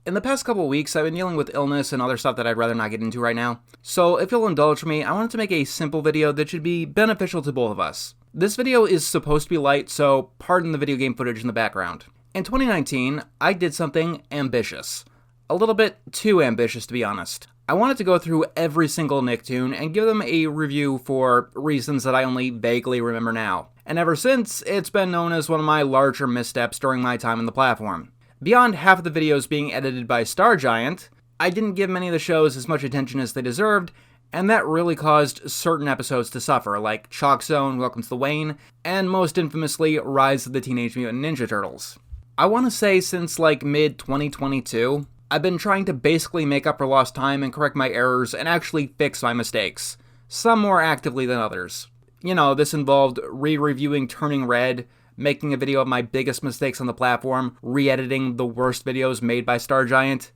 In the past couple of weeks, I've been dealing with illness and other stuff that I'd rather not get into right now. So if you'll indulge me, I wanted to make a simple video that should be beneficial to both of us. This video is supposed to be light, so pardon the video game footage in the background. In 2019, I did something ambitious. A little bit too ambitious, to be honest. I wanted to go through every single Nicktoon and give them a review for reasons that I only vaguely remember now. And ever since, it's been known as one of my larger missteps during my time on the platform. Beyond half of the videos being edited by Star Giant, I didn't give many of the shows as much attention as they deserved, and that really caused certain episodes to suffer, like Chalk Zone, Welcome to the Wayne, and most infamously, Rise of the Teenage Mutant Ninja Turtles. I want to say since like mid-2022, I've been trying to basically make up for lost time and correct my errors and actually fix my mistakes, some more actively than others. You know, this involved re-reviewing Turning Red, making a video of my biggest mistakes on the platform, re-editing the worst videos made by Star Giant.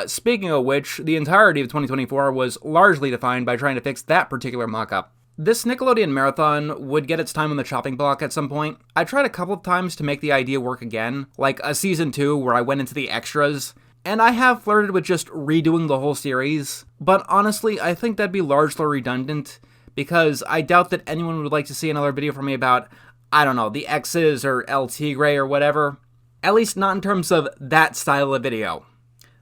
Speaking of which, the entirety of 2024 was largely defined by trying to fix that particular mock-up. This Nickelodeon marathon would get its time on the chopping block at some point. I tried a couple of times to make the idea work again, like a season 2 where I went into the extras, and I have flirted with just redoing the whole series, but honestly, I think that'd be largely redundant, because I doubt that anyone would like to see another video from me about, I don't know, the X's or El Tigre or whatever. At least not in terms of that style of video.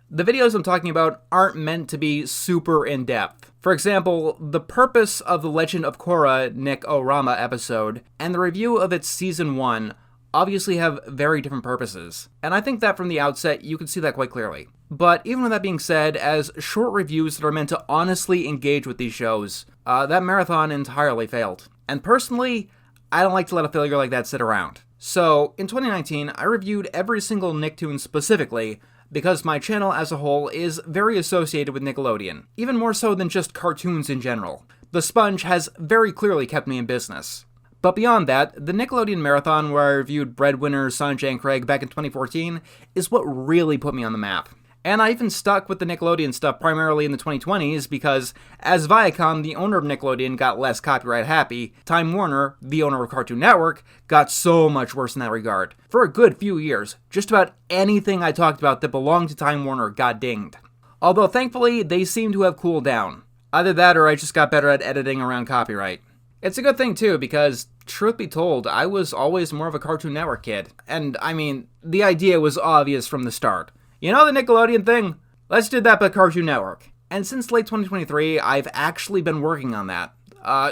The videos I'm talking about aren't meant to be super in-depth. For example, the purpose of the Legend of Korra Nick O-Rama episode and the review of its Season 1 obviously have very different purposes, and I think that from the outset you can see that quite clearly. But even with that being said, as short reviews that are meant to honestly engage with these shows, that marathon entirely failed. And personally, I don't like to let a failure like that sit around. So, in 2019, I reviewed every single Nicktoon specifically, because my channel as a whole is very associated with Nickelodeon, even more so than just cartoons in general. The Sponge has very clearly kept me in business. But beyond that, the Nickelodeon marathon where I reviewed Breadwinner, Sanjay and Craig back in 2014 is what really put me on the map. And I even stuck with the Nickelodeon stuff primarily in the 2020s because, as Viacom, the owner of Nickelodeon, got less copyright happy, Time Warner, the owner of Cartoon Network, got so much worse in that regard. For a good few years, just about anything I talked about that belonged to Time Warner got dinged. Although thankfully, they seem to have cooled down. Either that or I just got better at editing around copyright. It's a good thing too, because, truth be told, I was always more of a Cartoon Network kid. And, I mean, the idea was obvious from the start. You know the Nickelodeon thing? Let's do that but Cartoon Network. And since late 2023, I've actually been working on that.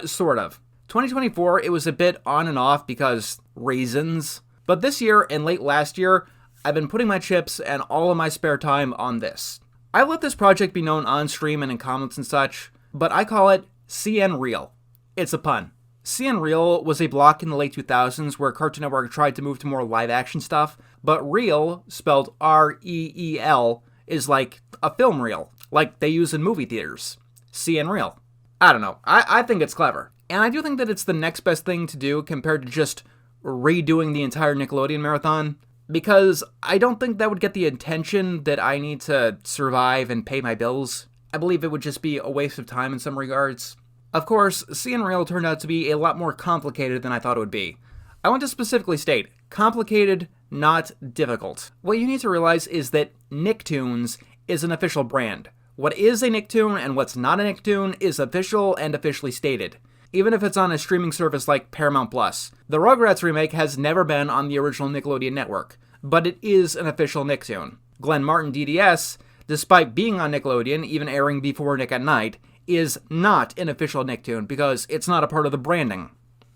Sort of. 2024, it was a bit on and off because reasons. But this year and late last year, I've been putting my chips and all of my spare time on this. I let this project be known on stream and in comments and such, but I call it CN Real. It's a pun. CN Real was a block in the late 2000s where Cartoon Network tried to move to more live-action stuff, but Reel, spelled R-E-E-L, is like a film reel, like they use in movie theaters. CN Real. I don't know. I think it's clever. And I do think that it's the next best thing to do compared to just redoing the entire Nickelodeon marathon, because I don't think that would get the attention that I need to survive and pay my bills. I believe it would just be a waste of time in some regards. Of course, CN Real turned out to be a lot more complicated than I thought it would be. I want to specifically state, complicated, not difficult. What you need to realize is that Nicktoons is an official brand. What is a Nicktoon and what's not a Nicktoon is official and officially stated, even if it's on a streaming service like Paramount+. The Rugrats remake has never been on the original Nickelodeon network, but it is an official Nicktoon. Glenn Martin DDS, despite being on Nickelodeon, even airing before Nick at Night, is not an official Nicktoon because it's not a part of the branding.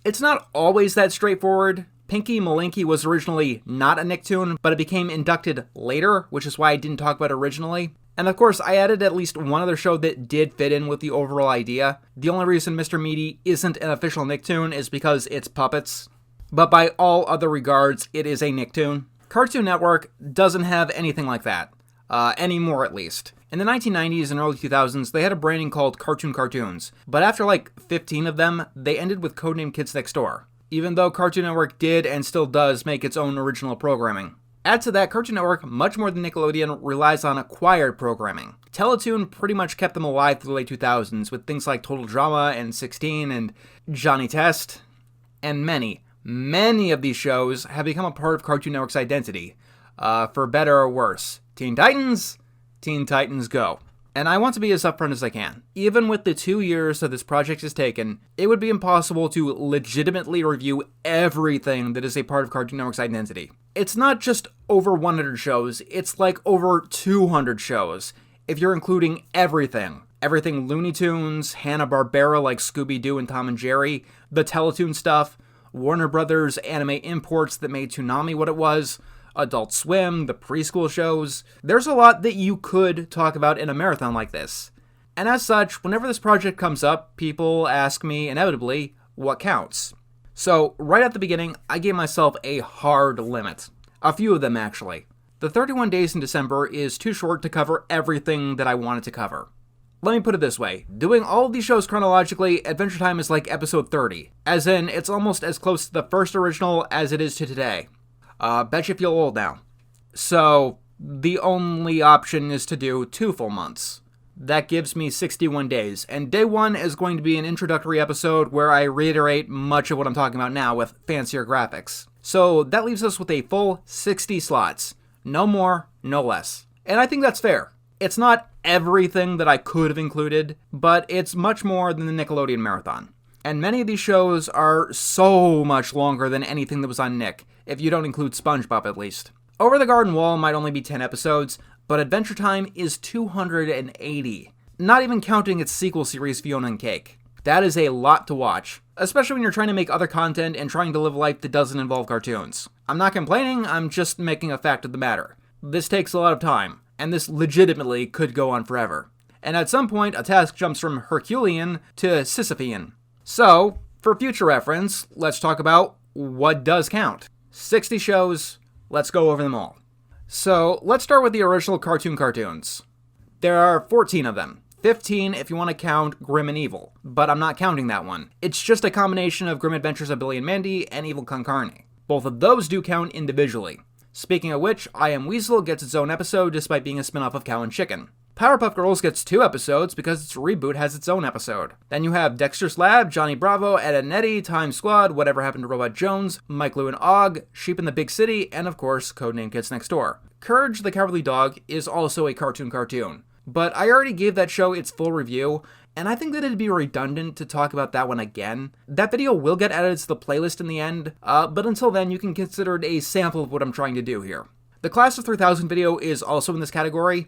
It's not always that straightforward. Pinky Malinky was originally not a Nicktoon, but it became inducted later, which is why I didn't talk about it originally. And of course, I added at least one other show that did fit in with the overall idea. The only reason Mr. Meaty isn't an official Nicktoon is because it's puppets. But by all other regards, it is a Nicktoon. Cartoon Network doesn't have anything like that. Anymore at least. In the 1990s and early 2000s, they had a branding called Cartoon Cartoons, but after like 15 of them, they ended with Codename Kids Next Door, even though Cartoon Network did and still does make its own original programming. Add to that, Cartoon Network, much more than Nickelodeon, relies on acquired programming. Teletoon pretty much kept them alive through the late 2000s with things like Total Drama and 16 and Johnny Test, and many of these shows have become a part of Cartoon Network's identity, for better or worse. Teen Titans, Teen Titans Go. And I want to be as upfront as I can. Even with the 2 years that this project has taken, it would be impossible to legitimately review everything that is a part of Cartoon Network's identity. It's not just over 100 shows, it's like over 200 shows, if you're including everything. Everything Looney Tunes, Hanna-Barbera like Scooby-Doo and Tom and Jerry, the Teletoon stuff, Warner Brothers anime imports that made Toonami what it was, Adult Swim, the preschool shows. There's a lot that you could talk about in a marathon like this. And as such, whenever this project comes up, people ask me, inevitably, what counts? So, right at the beginning, I gave myself a hard limit. A few of them, actually. The 31 days in December is too short to cover everything that I wanted to cover. Let me put it this way, doing all of these shows chronologically, Adventure Time is like episode 30. As in, it's almost as close to the first original as it is to today. Bet you feel old now. So, the only option is to do 2 full months. That gives me 61 days, and day 1 is going to be an introductory episode where I reiterate much of what I'm talking about now with fancier graphics. So, that leaves us with a full 60 slots. No more, no less. And I think that's fair. It's not everything that I could have included, but it's much more than the Nickelodeon Marathon. And many of these shows are so much longer than anything that was on Nick, if you don't include SpongeBob at least. Over the Garden Wall might only be 10 episodes, but Adventure Time is 280, not even counting its sequel series Fiona and Cake. That is a lot to watch, especially when you're trying to make other content and trying to live a life that doesn't involve cartoons. I'm not complaining, I'm just making a fact of the matter. This takes a lot of time, and this legitimately could go on forever. And at some point, a task jumps from Herculean to Sisyphean. So, for future reference, let's talk about what does count. 60 shows, let's go over them all. So, let's start with the original cartoons. There are 14 of them. 15 if you want to count Grim and Evil, but I'm not counting that one. It's just a combination of Grim Adventures of Billy and Mandy and Evil Con Carne. Both of those do count individually. Speaking of which, I Am Weasel gets its own episode despite being a spin-off of Cow and Chicken. Powerpuff Girls gets 2 episodes because its reboot has its own episode. Then you have Dexter's Lab, Johnny Bravo, Ed and Eddy, Time Squad, Whatever Happened to Robot Jones, Mike, Lou and Og, Sheep in the Big City, and of course, Codename Kids Next Door. Courage the Cowardly Dog is also a cartoon, but I already gave that show its full review, and I think that it'd be redundant to talk about that one again. That video will get added to the playlist in the end, but until then you can consider it a sample of what I'm trying to do here. The Class of 3000 video is also in this category.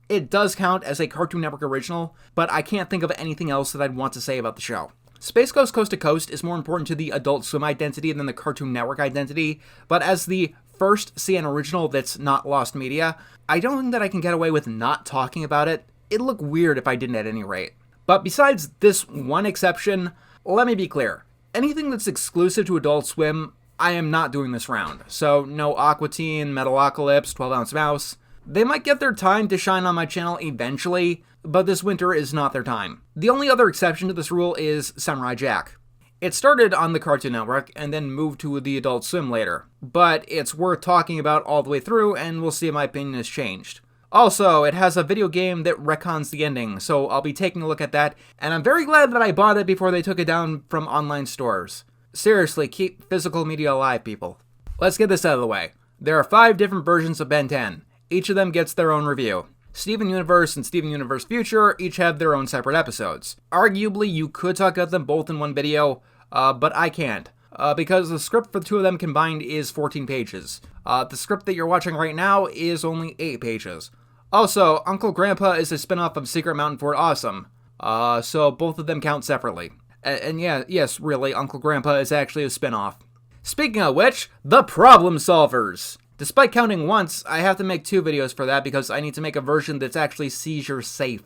It does count as a Cartoon Network original, but I can't think of anything else that I'd want to say about the show. Space Ghost Coast to Coast is more important to the Adult Swim identity than the Cartoon Network identity, but as the first CN original that's not lost media, I don't think that I can get away with not talking about it. It'd look weird if I didn't at any rate. But besides this one exception, let me be clear. Anything that's exclusive to Adult Swim, I am not doing this round. So no Aqua Teen, Metalocalypse, 12 Ounce Mouse. They might get their time to shine on my channel eventually, but this winter is not their time. The only other exception to this rule is Samurai Jack. It started on the Cartoon Network and then moved to the Adult Swim later, but it's worth talking about all the way through and we'll see if my opinion has changed. Also, it has a video game that retcons the ending, so I'll be taking a look at that, and I'm very glad that I bought it before they took it down from online stores. Seriously, keep physical media alive, people. Let's get this out of the way. There are 5 different versions of Ben 10. Each of them gets their own review. Steven Universe and Steven Universe Future each have their own separate episodes. Arguably, you could talk about them both in one video, but I can't. Because the script for the 2 of them combined is 14 pages. The script that you're watching right now is only 8 pages. Also, Uncle Grandpa is a spinoff of Secret Mountain Fort Awesome, so both of them count separately. And yes, really, Uncle Grandpa is actually a spinoff. Speaking of which, the Problem Solverz! Despite counting once, I have to make 2 videos for that because I need to make a version that's actually seizure safe.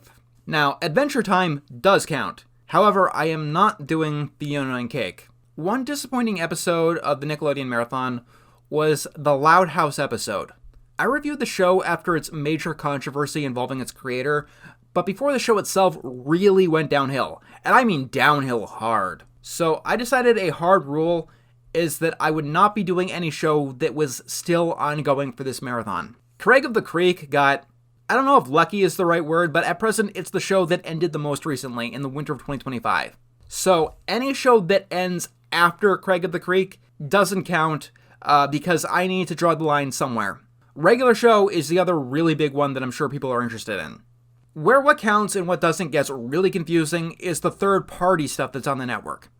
Now, Adventure Time does count. However, I am not doing Fiona and Cake. One disappointing episode of the Nickelodeon Marathon was the Loud House episode. I reviewed the show after its major controversy involving its creator, but before the show itself really went downhill, and I mean downhill hard. So I decided a hard rule is that I would not be doing any show that was still ongoing for this marathon. Craig of the Creek got, I don't know if lucky is the right word, but at present it's the show that ended the most recently in the winter of 2025. So any show that ends after Craig of the Creek doesn't count because I need to draw the line somewhere. Regular show is the other really big one that I'm sure people are interested in. Where what counts and what doesn't gets really confusing is the third-party stuff that's on the network.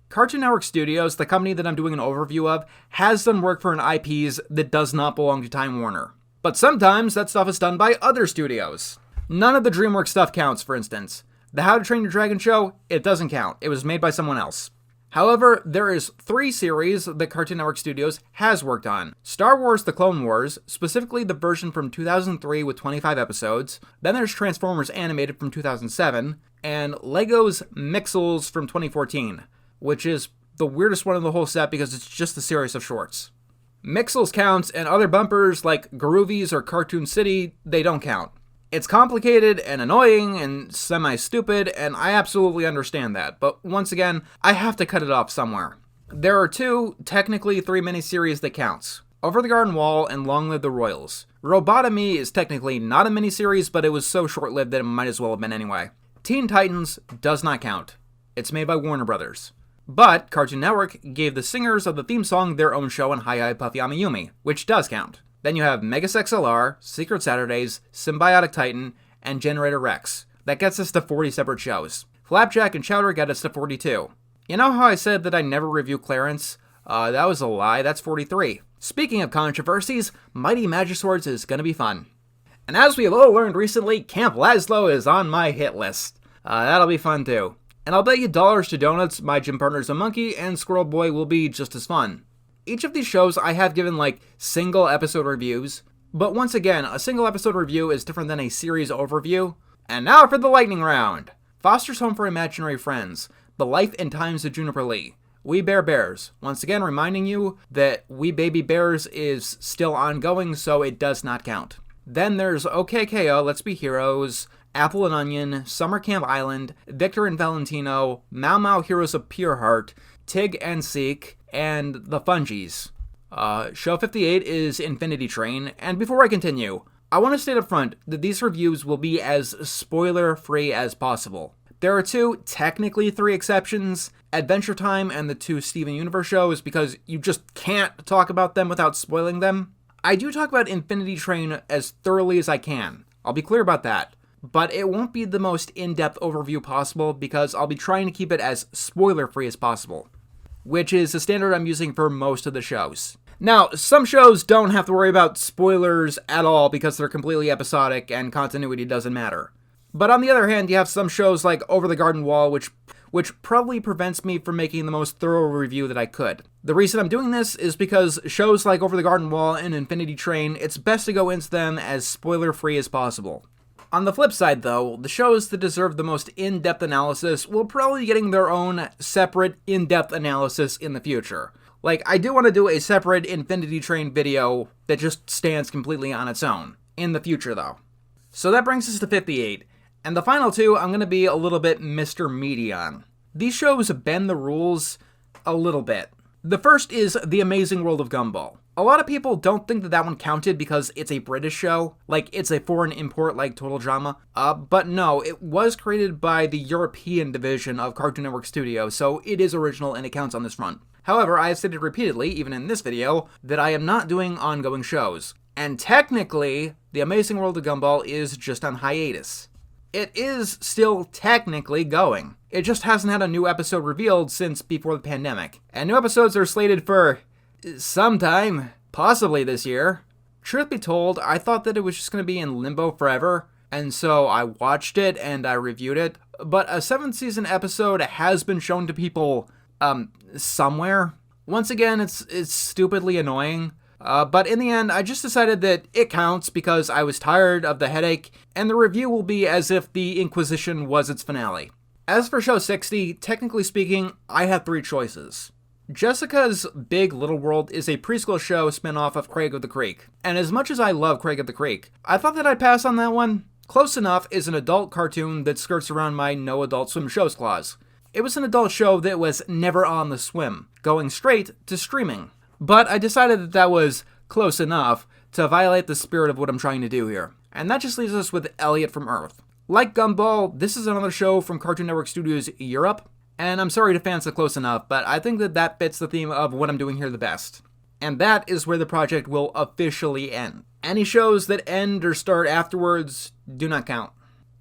Cartoon Network Studios, the company that I'm doing an overview of, has done work for an IPs that does not belong to Time Warner. But sometimes that stuff is done by other studios. None of the DreamWorks stuff counts, for instance. The How to Train Your Dragon show, it doesn't count. It was made by someone else. However, there is 3 series that Cartoon Network Studios has worked on. Star Wars The Clone Wars, specifically the version from 2003 with 25 episodes. Then there's Transformers Animated from 2007. And Lego's Mixels from 2014, which is the weirdest one in the whole set because it's just a series of shorts. Mixels counts, and other bumpers like Groovies or Cartoon City, they don't count. It's complicated and annoying and semi-stupid, and I absolutely understand that, but once again, I have to cut it off somewhere. There are 2, technically 3 miniseries that counts. Over the Garden Wall and Long Live the Royals. Robotomy is technically not a miniseries, but it was so short-lived that it might as well have been anyway. Teen Titans does not count. It's made by Warner Brothers. But Cartoon Network gave the singers of the theme song their own show on Hi Puffy Ami Yumi, which does count. Then you have Megas XLR, Secret Saturdays, Sym-Bionic Titan, and Generator Rex. That gets us to 40 separate shows. Flapjack and Chowder get us to 42. You know how I said that I never review Clarence? That was a lie, that's 43. Speaking of controversies, Mighty Magiswords is gonna be fun. And as we have all learned recently, Camp Lazlo is on my hit list. That'll be fun too. And I'll bet you dollars to donuts My Gym Partner's a Monkey and Squirrel Boy will be just as fun. Each of these shows I have given single episode reviews, but once again, a single episode review is different than a series overview. And now for the lightning round. Foster's Home for Imaginary Friends, The Life and Times of Juniper Lee, We Bare Bears, once again reminding you that We Baby Bears is still ongoing, so it does not count. Then there's OKKO, Let's Be Heroes, Apple and Onion, Summer Camp Island, Victor and Valentino, Mau Mau Heroes of Pure Heart, Tig and Seek, and The Fungies. Show 58 is Infinity Train, and before I continue, I want to state up front that these reviews will be as spoiler-free as possible. There are 2, technically 3 exceptions, Adventure Time and the 2 Steven Universe shows, because you just can't talk about them without spoiling them. I do talk about Infinity Train as thoroughly as I can, I'll be clear about that, but it won't be the most in-depth overview possible because I'll be trying to keep it as spoiler-free as possible, which is the standard I'm using for most of the shows. Now, some shows don't have to worry about spoilers at all because they're completely episodic and continuity doesn't matter. But on the other hand, you have some shows like Over the Garden Wall, which probably prevents me from making the most thorough review that I could. The reason I'm doing this is because shows like Over the Garden Wall and Infinity Train, it's best to go into them as spoiler-free as possible. On the flip side, though, the shows that deserve the most in-depth analysis will probably be getting their own separate in-depth analysis in the future. I do want to do a separate Infinity Train video that just stands completely on its own in the future, though. So that brings us to 58, and the final 2 I'm going to be a little bit Mr. Meaty on. These shows bend the rules a little bit. The first is The Amazing World of Gumball. A lot of people don't think that one counted because it's a British show, it's a foreign import like Total Drama. But no, it was created by the European division of Cartoon Network Studios, so it is original and it counts on this front. However, I have stated repeatedly, even in this video, that I am not doing ongoing shows. And technically, The Amazing World of Gumball is just on hiatus. It is still technically going. It just hasn't had a new episode revealed since before the pandemic. And new episodes are slated for sometime, possibly this year. Truth be told, I thought that it was just going to be in limbo forever, and so I watched it and I reviewed it. But a 7th season episode has been shown to people, somewhere. Once again, it's stupidly annoying. But in the end, I just decided that it counts because I was tired of the headache, and the review will be as if The Inquisition was its finale. As for show 60, technically speaking, I had 3 choices. Jessica's Big Little World is a preschool show spin-off of Craig of the Creek, and as much as I love Craig of the Creek, I thought that I'd pass on that one. Close Enough is an adult cartoon that skirts around my no adult swim shows clause. It was an adult show that was never on the swim, going straight to streaming. But I decided that was close enough to violate the spirit of what I'm trying to do here. And that just leaves us with Elliot from Earth. Like Gumball, this is another show from Cartoon Network Studios Europe, and I'm sorry to fans of Close Enough, but I think that fits the theme of what I'm doing here the best. And that is where the project will officially end. Any shows that end or start afterwards do not count.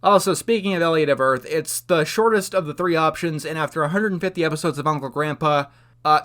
Also, speaking of Elliot of Earth, it's the shortest of the 3 options, and after 150 episodes of Uncle Grandpa,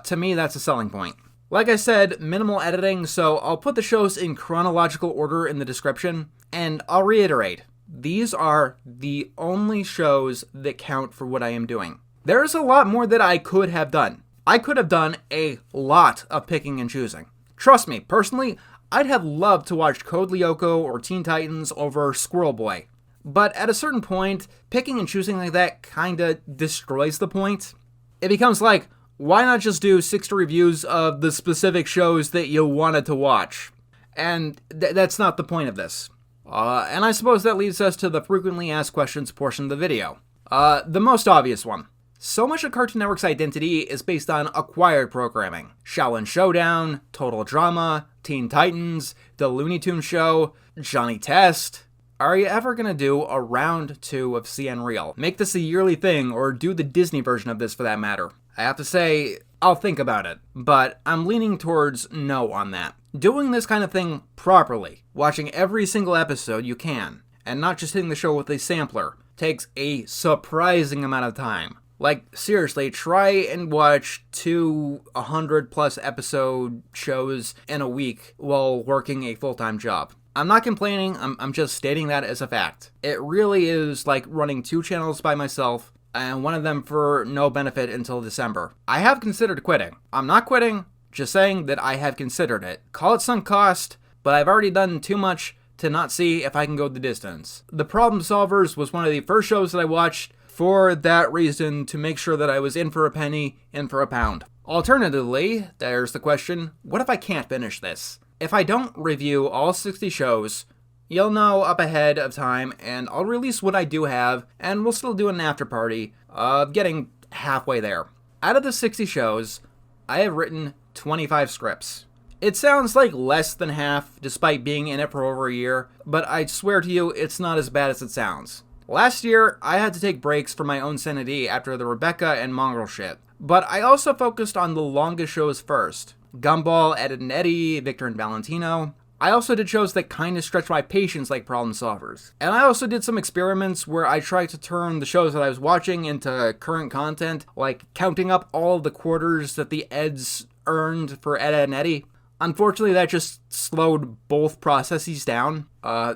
to me that's a selling point. Like I said, minimal editing, so I'll put the shows in chronological order in the description, and I'll reiterate, these are the only shows that count for what I am doing. There's a lot more that I could have done. I could have done a lot of picking and choosing. Trust me, personally, I'd have loved to watch Code Lyoko or Teen Titans over Squirrel Boy. But at a certain point, picking and choosing like that kinda destroys the point. It becomes like, why not just do 60 reviews of the specific shows that you wanted to watch? And that's not the point of this. And I suppose that leads us to the frequently asked questions portion of the video. The most obvious one. So much of Cartoon Network's identity is based on acquired programming. Shaolin Showdown, Total Drama, Teen Titans, The Looney Tunes Show, Johnny Test. Are you ever gonna do a round 2 of CN Real? Make this a yearly thing, or do the Disney version of this for that matter. I have to say, I'll think about it, but I'm leaning towards no on that. Doing this kind of thing properly, watching every single episode you can, and not just hitting the show with a sampler, takes a surprising amount of time. Like, seriously, try and watch 2 100+ episode shows in a week while working a full-time job. I'm not complaining, I'm just stating that as a fact. It really is like running 2 channels by myself, and one of them for no benefit until December. I have considered quitting. I'm not quitting, just saying that I have considered it. Call it sunk cost, but I've already done too much to not see if I can go the distance. The Problem Solverz was one of the first shows that I watched for that reason, to make sure that I was in for a penny, in for a pound. Alternatively, there's the question, what if I can't finish this? If I don't review all 60 shows, you'll know up ahead of time, and I'll release what I do have, and we'll still do an after party of getting halfway there. Out of the 60 shows, I have written 25 scripts. It sounds like less than half, despite being in it for over a year, but I swear to you, it's not as bad as it sounds. Last year, I had to take breaks for my own sanity after the Rebecca and Mongrel shit, but I also focused on the longest shows first. Gumball, Ed and Eddy, Victor and Valentino. I also did shows that kinda stretched my patience like Problem Solvers. And I also did some experiments where I tried to turn the shows that I was watching into current content, like counting up all the quarters that the Eds earned for Ed and Eddy. Unfortunately, that just slowed both processes down.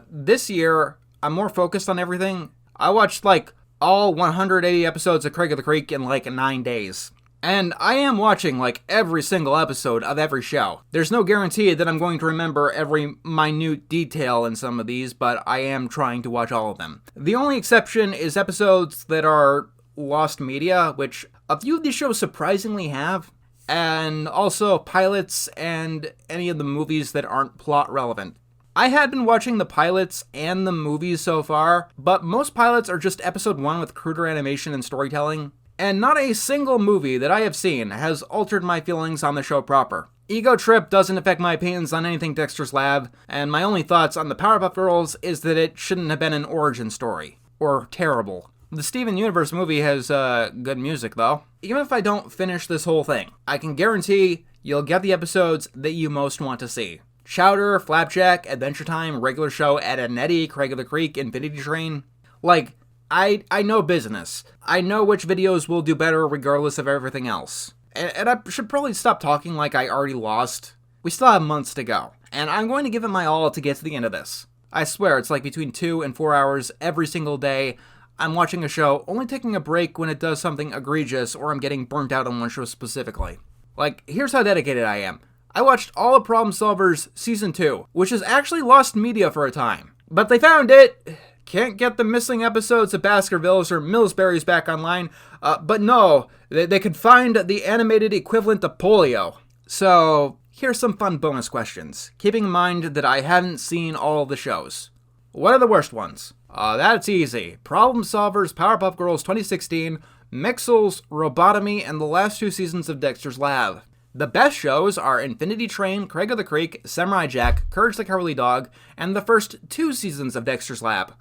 This year, I'm more focused on everything. I watched like all 180 episodes of Craig of the Creek in like 9 days. And I am watching like every single episode of every show. There's no guarantee that I'm going to remember every minute detail in some of these, but I am trying to watch all of them. The only exception is episodes that are lost media, which a few of these shows surprisingly have, and also pilots and any of the movies that aren't plot relevant. I had been watching the pilots and the movies so far, but most pilots are just episode 1 with cruder animation and storytelling, and not a single movie that I have seen has altered my feelings on the show proper. Ego Trip doesn't affect my opinions on anything Dexter's Lab, and my only thoughts on the Powerpuff Girls is that it shouldn't have been an origin story. Or terrible. The Steven Universe movie has good music though. Even if I don't finish this whole thing, I can guarantee you'll get the episodes that you most want to see. Chowder, Flapjack, Adventure Time, Regular Show, Ed and Eddy, Craig of the Creek, Infinity Train. Like, I know business. I know which videos will do better regardless of everything else. And I should probably stop talking like I already lost. We still have months to go. And I'm going to give it my all to get to the end of this. I swear, it's like between 2 and 4 hours every single day. I'm watching a show, only taking a break when it does something egregious or I'm getting burnt out on one show specifically. Like, here's how dedicated I am. I watched all of Problem Solvers Season 2, which has actually lost media for a time. But they found it! Can't get the missing episodes of Baskervilles or Millsbury's back online, but no, they could find the animated equivalent of polio. So, here's some fun bonus questions, keeping in mind that I haven't seen all the shows. What are the worst ones? That's easy. Problem Solvers, Powerpuff Girls 2016, Mixels, Robotomy, and the last 2 seasons of Dexter's Lab. The best shows are Infinity Train, Craig of the Creek, Samurai Jack, Courage the Cowardly Dog, and the first 2 seasons of Dexter's Lab.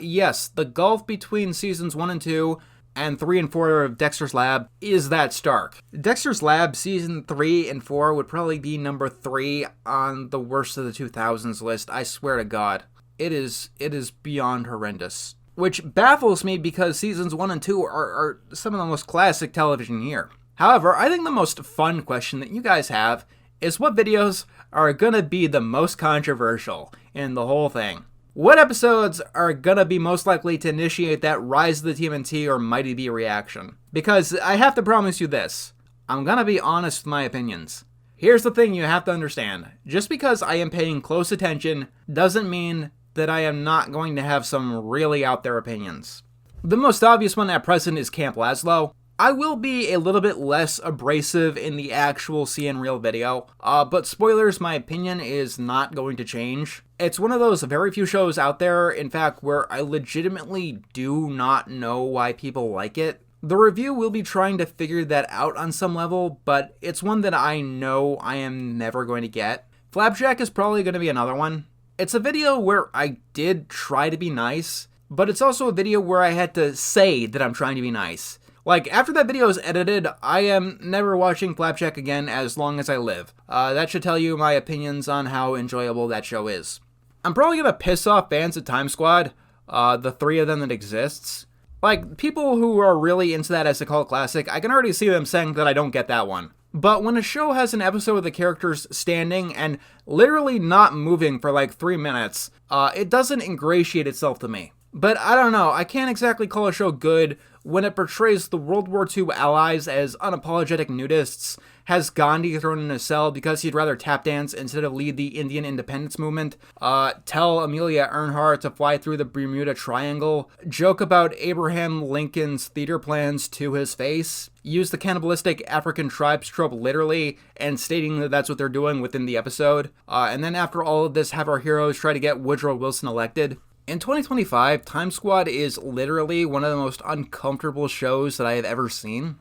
Yes, the gulf between seasons 1 and 2 and 3 and 4 of Dexter's Lab is that stark. Dexter's Lab season 3 and 4 would probably be number 3 on the worst of the 2000s list, I swear to God. It is beyond horrendous. Which baffles me because seasons 1 and 2 are some of the most classic television here. However, I think the most fun question that you guys have is what videos are gonna be the most controversial in the whole thing? What episodes are gonna be most likely to initiate that Rise of the TMNT or Mighty B reaction? Because I have to promise you this, I'm gonna be honest with my opinions. Here's the thing you have to understand. Just because I am paying close attention doesn't mean that I am not going to have some really out there opinions. The most obvious one at present is Camp Lazlo. I will be a little bit less abrasive in the actual CN Real video, but spoilers, my opinion is not going to change. It's one of those very few shows out there, in fact, where I legitimately do not know why people like it. The review will be trying to figure that out on some level, but it's one that I know I am never going to get. Flapjack is probably going to be another one. It's a video where I did try to be nice, but it's also a video where I had to say that I'm trying to be nice. Like, after that video is edited, I am never watching Flapjack again as long as I live. That should tell you my opinions on how enjoyable that show is. I'm probably gonna piss off fans of Time Squad, the 3 of them that exists. Like, people who are really into that as a cult classic, I can already see them saying that I don't get that one. But when a show has an episode with the characters standing and literally not moving for like 3 minutes, it doesn't ingratiate itself to me. But I don't know, I can't exactly call a show good when it portrays the World War II allies as unapologetic nudists, has Gandhi thrown in a cell because he'd rather tap dance instead of lead the Indian independence movement, tell Amelia Earhart to fly through the Bermuda Triangle, joke about Abraham Lincoln's theater plans to his face, use the cannibalistic African tribes trope literally, and stating that that's what they're doing within the episode, and then after all of this have our heroes try to get Woodrow Wilson elected. In 2025, Time Squad is literally one of the most uncomfortable shows that I have ever seen.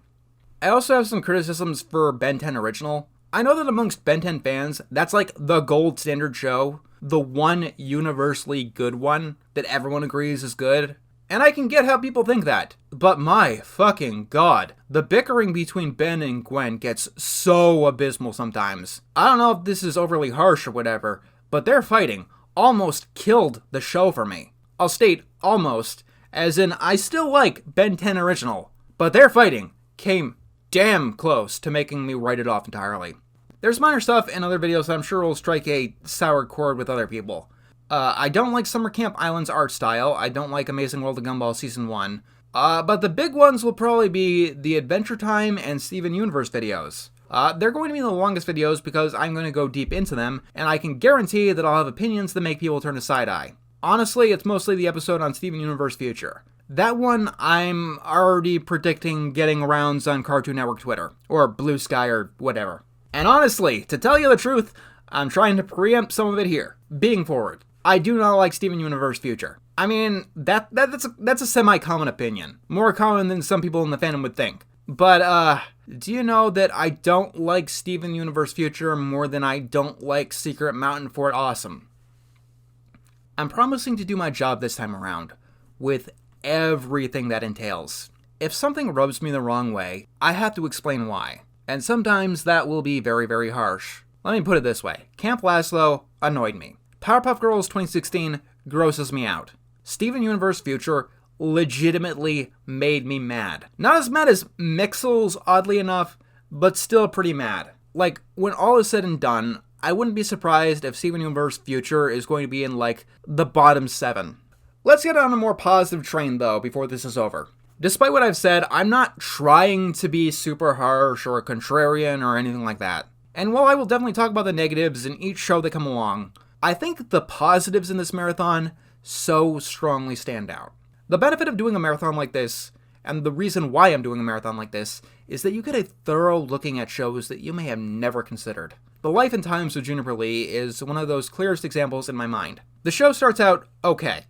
I also have some criticisms for Ben 10 Original. I know that amongst Ben 10 fans, that's like the gold standard show, the one universally good one that everyone agrees is good. And I can get how people think that. But my fucking god, the bickering between Ben and Gwen gets so abysmal sometimes. I don't know if this is overly harsh or whatever, but their fighting almost killed the show for me. I'll state almost, as in I still like Ben 10 Original, but their fighting came damn close to making me write it off entirely. There's minor stuff in other videos that I'm sure will strike a sour chord with other people. I don't like Summer Camp Island's art style, I don't like Amazing World of Gumball Season 1, but the big ones will probably be the Adventure Time and Steven Universe videos. They're going to be the longest videos because I'm going to go deep into them, and I can guarantee that I'll have opinions that make people turn a side eye. Honestly, it's mostly the episode on Steven Universe Future. That one, I'm already predicting getting rounds on Cartoon Network Twitter, or Blue Sky, or whatever. And honestly, to tell you the truth, I'm trying to preempt some of it here. Being forward, I do not like Steven Universe Future. I mean, that's a semi-common opinion. More common than some people in the fandom would think. But, do you know that I don't like Steven Universe Future more than I don't like Secret Mountain Fort Awesome? I'm promising to do my job this time around, with everything that entails. If something rubs me the wrong way, I have to explain why. And sometimes that will be very, very harsh. Let me put it this way. Camp Lazlo annoyed me. Powerpuff Girls 2016 grosses me out. Steven Universe Future legitimately made me mad. Not as mad as Mixels, oddly enough, but still pretty mad. Like, when all is said and done, I wouldn't be surprised if Steven Universe Future is going to be in, like, the bottom 7. Let's get on a more positive train, though, before this is over. Despite what I've said, I'm not trying to be super harsh or contrarian or anything like that. And while I will definitely talk about the negatives in each show that come along, I think the positives in this marathon so strongly stand out. The benefit of doing a marathon like this, and the reason why I'm doing a marathon like this, is that you get a thorough looking at shows that you may have never considered. The Life and Times of Juniper Lee is one of those clearest examples in my mind. The show starts out okay.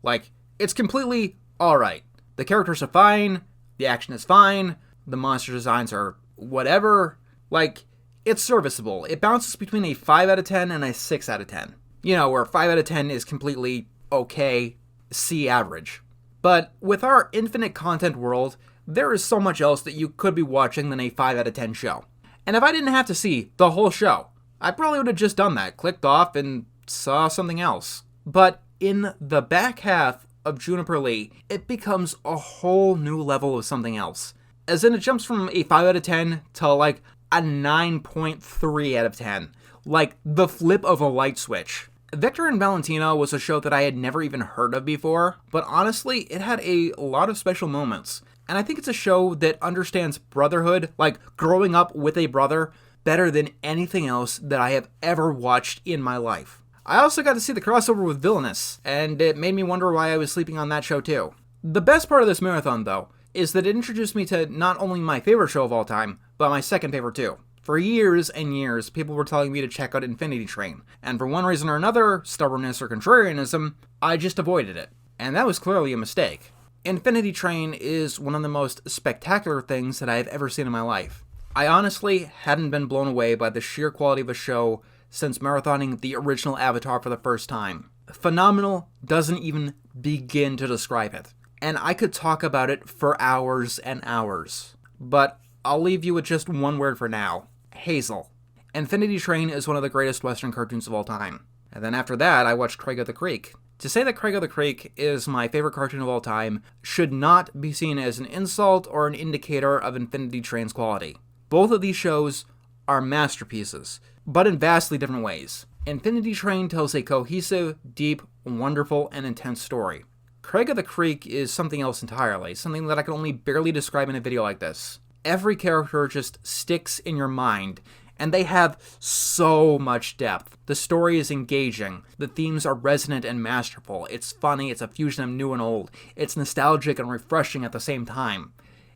Like, it's completely alright. The characters are fine, the action is fine, the monster designs are whatever. Like, it's serviceable. It bounces between a 5 out of 10 and a 6 out of 10. You know, where 5 out of 10 is completely okay, C average. But with our infinite content world, there is so much else that you could be watching than a 5 out of 10 show. And if I didn't have to see the whole show, I probably would have just done that, clicked off, and saw something else. But in the back half of Juniper Lee, it becomes a whole new level of something else. As in, it jumps from a 5 out of 10 to like a 9.3 out of 10. Like the flip of a light switch. Victor and Valentina was a show that I had never even heard of before, but honestly, it had a lot of special moments. And I think it's a show that understands brotherhood, like growing up with a brother, better than anything else that I have ever watched in my life. I also got to see the crossover with Villainous, and it made me wonder why I was sleeping on that show too. The best part of this marathon, though, is that it introduced me to not only my favorite show of all time, but my second favorite too. For years and years, people were telling me to check out Infinity Train, and for one reason or another, stubbornness or contrarianism, I just avoided it. And that was clearly a mistake. Infinity Train is one of the most spectacular things that I have ever seen in my life. I honestly hadn't been blown away by the sheer quality of a show since marathoning the original Avatar for the first time. Phenomenal doesn't even begin to describe it. And I could talk about it for hours and hours. But I'll leave you with just one word for now. Hazel. Infinity Train is one of the greatest Western cartoons of all time. And then after that, I watched Craig of the Creek. To say that Craig of the Creek is my favorite cartoon of all time should not be seen as an insult or an indicator of Infinity Train's quality. Both of these shows are masterpieces, but in vastly different ways. Infinity Train tells a cohesive, deep, wonderful, and intense story. Craig of the Creek is something else entirely, something that I can only barely describe in a video like this. Every character just sticks in your mind, and they have so much depth. The story is engaging, the themes are resonant and masterful, it's funny, it's a fusion of new and old, it's nostalgic and refreshing at the same time.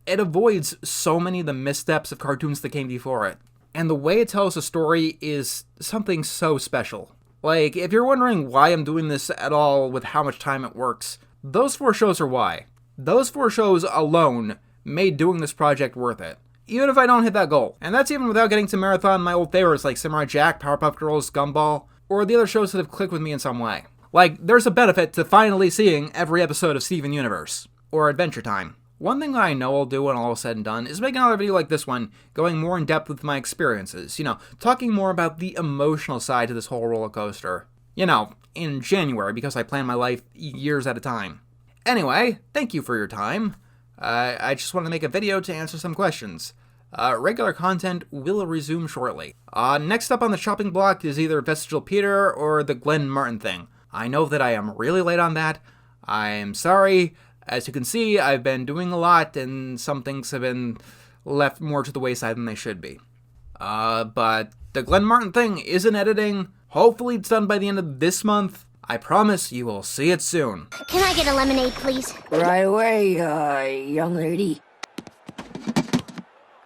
It avoids so many of the missteps of cartoons that came before it, and the way it tells a story is something so special. Like, if you're wondering why I'm doing this at all with how much time it works, those 4 shows are why. Those 4 shows alone made doing this project worth it, even if I don't hit that goal. And that's even without getting to marathon my old favorites like Samurai Jack, Powerpuff Girls, Gumball, or the other shows that have clicked with me in some way. Like, there's a benefit to finally seeing every episode of Steven Universe, or Adventure Time. One thing that I know I'll do when all is said and done is make another video like this one, going more in depth with my experiences, talking more about the emotional side to this whole roller coaster. In January, because I plan my life years at a time. Anyway, thank you for your time. I just want to make a video to answer some questions. Regular content will resume shortly. Next up on the chopping block is either Vestigial Peter or the Glenn Martin thing. I know that I am really late on that. I'm sorry. As you can see, I've been doing a lot, and some things have been left more to the wayside than they should be. But the Glenn Martin thing is in editing. Hopefully it's done by the end of this month. I promise you will see it soon. Can I get a lemonade, please? Right away, young lady.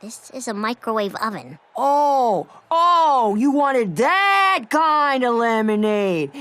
This is a microwave oven. Oh, you wanted that kind of lemonade.